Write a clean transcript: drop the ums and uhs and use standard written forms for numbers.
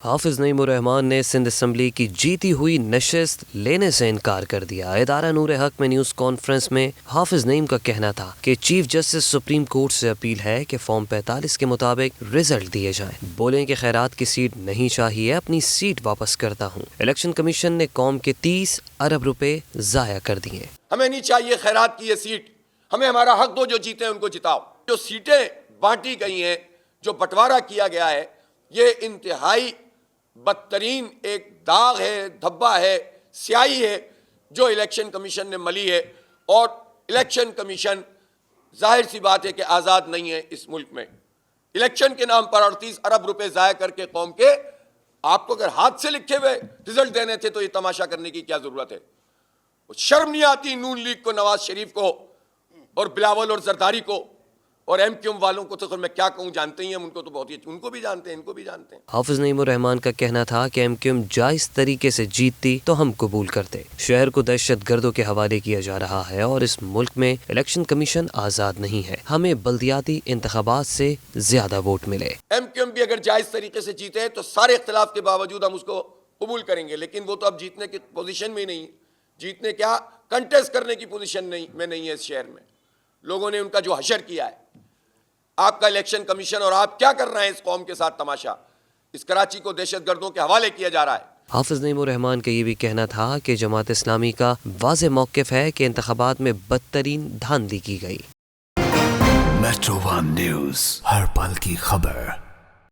حافظ نعیم الرحمان نے سندھ اسمبلی کی جیتی ہوئی نشست لینے سے انکار کر دیا۔ ادارہ نور حق میں نیوز کانفرنس میں حافظ نعیم کا کہنا تھا کہ چیف جسٹس سپریم کورٹ سے اپیل ہے کہ فارم 45 کے مطابق رزلٹ دیے جائیں۔ بولیں کہ خیرات کی سیٹ نہیں چاہیے، اپنی سیٹ واپس کرتا ہوں۔ الیکشن کمیشن نے قوم کے 30 ارب روپے ضائع کر دیے۔ ہمیں نہیں چاہیے خیرات کی یہ سیٹ، ہمیں ہمارا حق دو، جو جیتے ہیں ان کو جتاؤ۔ جو سیٹیں بانٹی گئی ہیں، جو بٹوارہ کیا گیا ہے، یہ انتہائی بدترین ایک داغ ہے، دھبا ہے، سیاہی ہے جو الیکشن کمیشن نے ملی ہے۔ اور الیکشن کمیشن ظاہر سی بات ہے کہ آزاد نہیں ہے اس ملک میں۔ الیکشن کے نام پر 38 ارب روپے ضائع کر کے قوم کے، آپ کو اگر ہاتھ سے لکھے ہوئے رزلٹ دینے تھے تو یہ تماشا کرنے کی کیا ضرورت ہے؟ شرم نہیں آتی نون لیگ کو، نواز شریف کو اور بلاول اور زرداری کو اور ایم کیو ایم والوں کو؟ تو میں کیا کہوں، جانتے ہی ہم ان کو، تو بہت ہی ان کو بھی جانتے ہیں، ان کو بھی جانتے ہیں۔ حافظ نعیم الرحمان کا کہنا تھا کہ ایم کیو ایم جائز طریقے سے جیتتی تو ہم قبول کرتے۔ شہر کو دہشت گردوں کے حوالے کیا جا رہا ہے اور اس ملک میں الیکشن کمیشن آزاد نہیں ہے۔ ہمیں بلدیاتی انتخابات سے زیادہ ووٹ ملے۔ ایم کیو ایم بھی اگر جائز طریقے سے جیتے تو سارے اختلاف کے باوجود ہم اس کو قبول کریں گے، لیکن وہ تو اب جیتنے کی پوزیشن میں ہی نہیں، جیتنے کیا کنٹیسٹ کرنے کی پوزیشن میں نہیں ہے اس شہر میں۔ لوگوں نے ان کا جو حشر کیا ہے، آپ کا الیکشن کمیشن اور آپ کیا کر رہے ہیں اس قوم کے ساتھ تماشا، اس کراچی کو دہشت گردوں کے حوالے کیا جا رہا ہے۔ حافظ نعیم الرحمان کا یہ بھی کہنا تھا کہ جماعت اسلامی کا واضح موقف ہے کہ انتخابات میں بدترین دھاندلی کی گئی۔ میٹرو ون نیوز، ہر پل کی خبر۔